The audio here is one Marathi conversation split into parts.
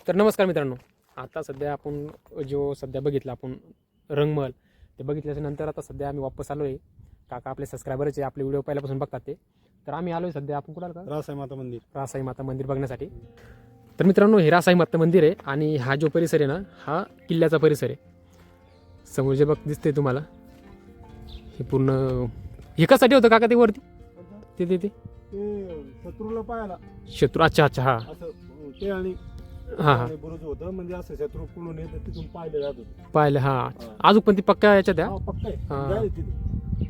तर नमस्कार मित्रांनो, आता सध्या आपण जो सध्या बघितला आपण रंगमहल ते बघितल्याच्या नंतर आता सध्या आम्ही वापस आलो आहे. काका आपले सबस्क्रायबरचे आपले व्हिडिओ पहिल्यापासून बघतात ते. तर आम्ही आलो आहे सध्या आपण कुणाला का रासाई माता मंदिर. रासाई माता मंदिर बघण्यासाठी. तर मित्रांनो, हे रासाई माता मंदिर आहे आणि हा जो परिसर आहे ना, हा किल्ल्याचा परिसर आहे. समोर जे बघ दिसते तुम्हाला हे पूर्ण हे कशासाठी होतं काका ते वरती ते ते शत्रूला पाहायला शत्रू. अच्छा हा असं ते आणि हा बुरुज होतं, म्हणजे असं शत्रू कुठून येत तिथून पाहिलं जात होतं. पाहिलं. हा अजून पण ती पक्का याच्यात द्या. पक्का आहे. हा. जाईल तिथे.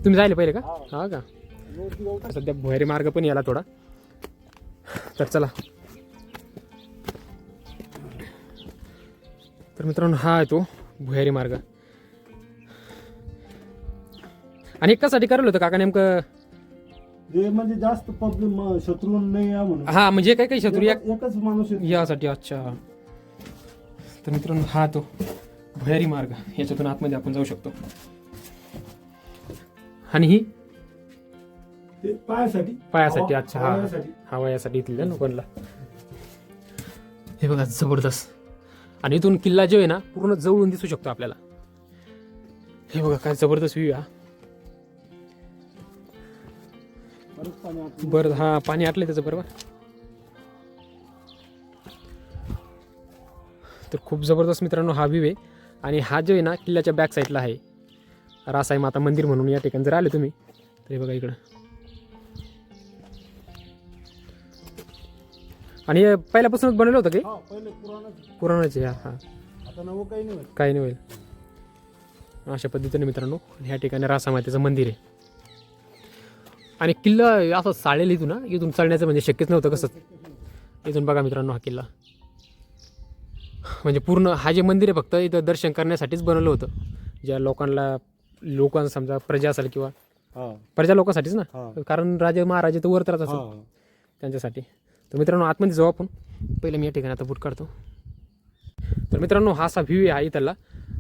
तुम्ही जायला पहिले का? हा. हा का? मूर्ती गवतात. सध्या भुयारी मार्ग पण याला थोडा. तर चला. तर मित्रांनो, हा आहे तो भुयारी मार्ग. आणि कशासाठी करलं होतं काका नेमकं? ते म्हणजे जास्त पब्लिक शत्रू नाही या म्हणून. हा म्हणजे काही काही शत्रू एकच माणूस येतो. यासाठी. अच्छा. तर मित्रांनो, हा तो भुयारी मार्ग, याच्यातून आतमध्ये आपण जाऊ शकतो. आणि ही ते पायासाठी. पायासाठी. अच्छा हा पायासाठी. हवा यासाठी इथल्या लोकांना. हे बघा जबरदस्त. आणि इथून किल्ला जो आहे ना पूर्ण जवळून दिसू शकतो आपल्याला. हे बघा काय जबरदस्त व्ह्यू. हा बरंच पाणी आतमध्ये. बरं. हा पाणी आटलंय त्याचं बरोबर. तर खूप जबरदस्त मित्रांनो हा व्ह्यू आहे. आणि हा जो आहे ना किल्ल्याच्या बॅक साईडला आहे रासाई माता मंदिर म्हणून. या ठिकाणी जर आले तुम्ही तर हे बघा इकडं. आणि हे पहिल्यापासूनच बनवलं होतं की हा, पहिले पुराणच. पुराणाचे? हा हा आता नवं काही नाही होत. काही नाही होईल. अशा पद्धतीने मित्रांनो ह्या ठिकाणी रासामातेचं मंदिर आहे. आणि किल्ला असं चालेल इथून ना, इथून चालण्याचं म्हणजे शक्यच नव्हतं. कसं इथून बघा मित्रांनो हा किल्ला. म्हणजे पूर्ण हा जे मंदिर आहे फक्त इथं दर्शन करण्यासाठीच बनवलं होतं. ज्या लोकांना समजा प्रजा असेल किंवा हा. प्रजा लोकांसाठीच ना, हा. कारण राजे महाराजे तर वर तरच असेल हा. त्यांच्यासाठी. तर मित्रांनो आतमध्ये जाऊ आपण. पहिलं मी या ठिकाणी आता बूट काढतो. तर मित्रांनो हा असा व्ह्यू आहे इथला.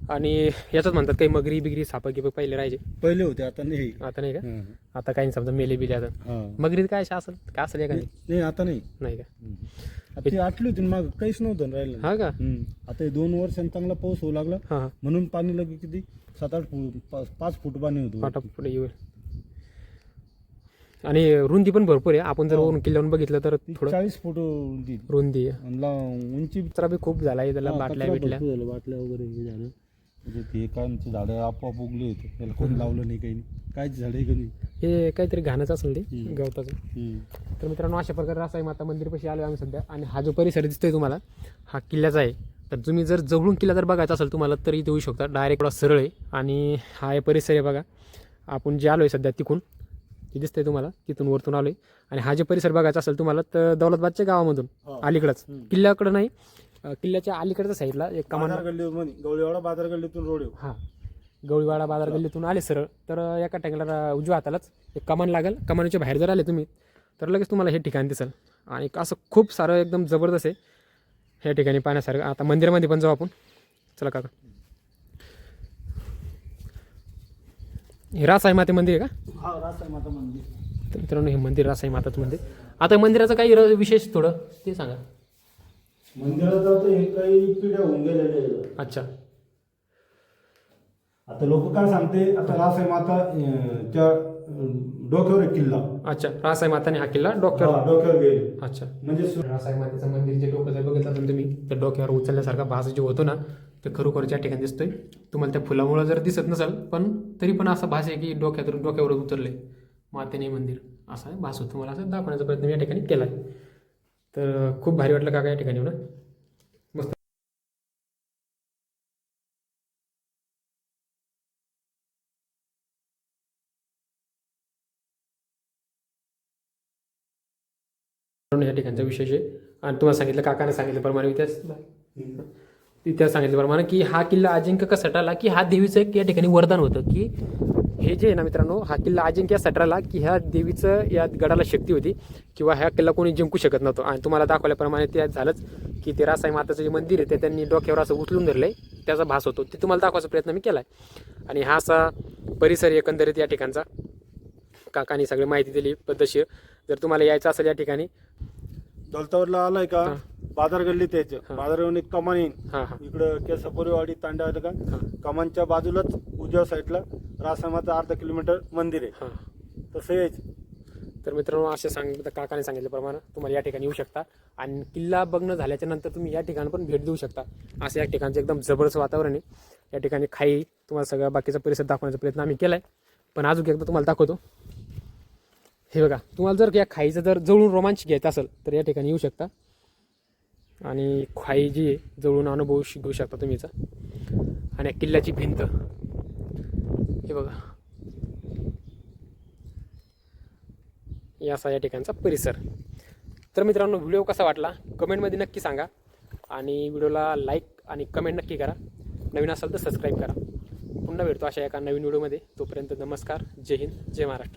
आणि याच्यात म्हणतात काही मगरी बिगरी सापा की पहिले राहायचे. पहिले होते, आता नाही. आता नाही का? हा. आता काही समजा मेले बिले आता. हा. मगरी काय असेल काय असेल एखादी? नाही, आता नाही. नाही का? आता ती आटली होती माग, काहीच नव्हतं राहिलं. हा का? आता हे 2 वर्षांनी चांगला पाऊस होऊ लागला, हा हा म्हणून पाणी लगे किती 7-8 फूट 5 फूट पाणी होतं. फाटा पुढे येऊ. आणि रुंदी पण भरपूर आहे. आपण जर वरून किल्ल्यावरून बघितलं तर थोडं 40 फूट होती. रुंदी आहे. आणि उंची कचरा बी खूप झाला आहे त्याला. हा, बाटल्या कचरा बिटल्या. भरपूर झालं, बाटल्या वगैरे हे झालं. म्हणजे ते कांची झाडं आपोआप उगली होती, त्याला कोणी लावलं नाही, काही नाही. कायच झाडं आहे का नाही. हे काहीतरी घाणच असेल ते गवताचं. हम्म. तर मित्रांनो अशा प्रकारे रासाई माता मंदिरपाशी आलो आम्ही सध्या. आणि हा जो परिसर दिसतोय तुम्हाला हा किल्ल्याचा आहे. तर तुम्ही जर जवळून किल्ला जर बघायचा असेल तुम्हाला तर इथे येऊ शकता. डायरेक्ट सरळ आहे. आणि हा आहे परिसर आहे बघा. आपण जे आलो आहे सध्या तिकून ते दिसतंय तुम्हाला, तिथून वरतून आलो आहे. आणि हा जे परिसर बघायचा असेल तुम्हाला तर दौलताबादच्या गावामधून अलीकडंच, किल्ल्याकडं नाही, किल्ल्याच्या अलीकडच्या साईडला एक कमान. बाजार गल्लीमध्ये, गवळीवाडा बाजार गल्लीतून रोड आहे. हां, गवळीवाडा बाजार गल्लीतून आले सरळ तर एका टँगला उजव्या हातालाच एक कमान लागेल. कमानीच्या बाहेर जर आले तुम्ही तर लगेच तुम्हाला हे ठिकाण दिसेल. आणि असं खूप सारं एकदम जबरदस्त आहे ह्या ठिकाणी पाहण्यासारखं. आता मंदिरामध्ये पण जाऊ आपण. चला काका. हे रासाई माते मंदिर आहे का? हा, रासाई माता मंदिर. तर मित्रांनो हे मंदिर रासाई माताचं मंदिर. आता मंदिराचं काही विशेष थोडं ते सांगा. मंदिरात आता हे काही पिढ्या होऊन गेलेल्या आहेत. अच्छा. आता लोक काय सांगते, आता रासाई माता त्या डोक्यावर आहे किल्ला. अच्छा, रासाई माताने हा किल्ला डोक्यावर. डोक्यावर गेले. अच्छा. म्हणजे रासाई मातेचं मंदिर जे डोकं जर बघितलं असेल तुम्ही तर डोक्यावर उचलल्यासारखा भास जे होतो ना ते खरोखर ज्या ठिकाणी दिसतोय. तुम्हाला त्या फुलामुळं जर दिसत नसेल पण तरी पण असा भास आहे की डोक्यावर उतरले मातेने मंदिर असा भास होतो. मला असं दाखवण्याचा प्रयत्न मी या ठिकाणी केला आहे. तर खूप भारी वाटलं काका या ठिकाणी ना. मस्त. या ठिकाणचा विशेष आहे. आणि तुम्हाला सांगितलं काकाने सांगितल्याप्रमाणे इतिहास सांगितल्याप्रमाणे की हा किल्ला अजिंक्य का सटाला की हा देवीचं एक या ठिकाणी वरदान होतं की हे जे आहे ना मित्रांनो हा किल्ला अजिंक्य सटराला की ह्या देवीचं या गडाला शक्ती होती किंवा ह्या किल्ला कोणी जिंकू शकत नव्हतं. आणि तुम्हाला दाखवल्याप्रमाणे ते झालंच की ते रासाई माताचं जे मंदिर आहे ते त्यांनी डोक्यावर असं उचलून धरलंय त्याचा भास होतो. ते तुम्हाला दाखवायचा प्रयत्न मी केला आहे. आणि हा असा परिसर एकंदरीत या ठिकाणचा काकांनी सगळी माहिती दिली पद्धतशीर. जर तुम्हाला यायचं असेल या ठिकाणी दौलताबादला आलाय का? बाजार गल्लीत यायचं. हा. बाजारवरून एक कमान येईन हां हां इकडं केसापुरीवाडी तांडा आलं का हां कमानच्या बाजूलाच उजव्या साईडला रासामाचं अर्धा किलोमीटर मंदिर आहे. हां. तसं यायचं. तर मित्रांनो असे काकाने सांगितल्याप्रमाणे तुम्हाला या ठिकाणी येऊ शकता आणि किल्ला बघणं झाल्याच्या नंतर तुम्ही या ठिकाणी पण भेट देऊ शकता. असं या ठिकाणचं एकदम जबरदस्त वातावरण आहे. या ठिकाणी खाई तुम्हाला सगळा बाकीचा परिसर दाखवण्याचा प्रयत्न आम्ही केला आहे, पण अजून एकदा तुम्हाला दाखवतो. हे बघा, तुम्हाला जर या खाईचं जर जवळून रोमांच घ्यायचं असेल तर या ठिकाणी येऊ शकता आणि खाई जी आहे जवळून अनुभव घेऊ शकता तुम्ही याचा. आणि किल्ल्याची भिंत हे बघा, असा या ठिकाणचा परिसर. तर मित्रांनो, व्हिडिओ कसा वाटला कमेंटमध्ये नक्की सांगा आणि व्हिडिओला लाईक आणि कमेंट नक्की करा. नवीन असाल तर सबस्क्राईब करा. पुन्हा भेटतो अशा एका नवीन व्हिडिओमध्ये. तोपर्यंत नमस्कार, जय हिंद, जय महाराष्ट्र.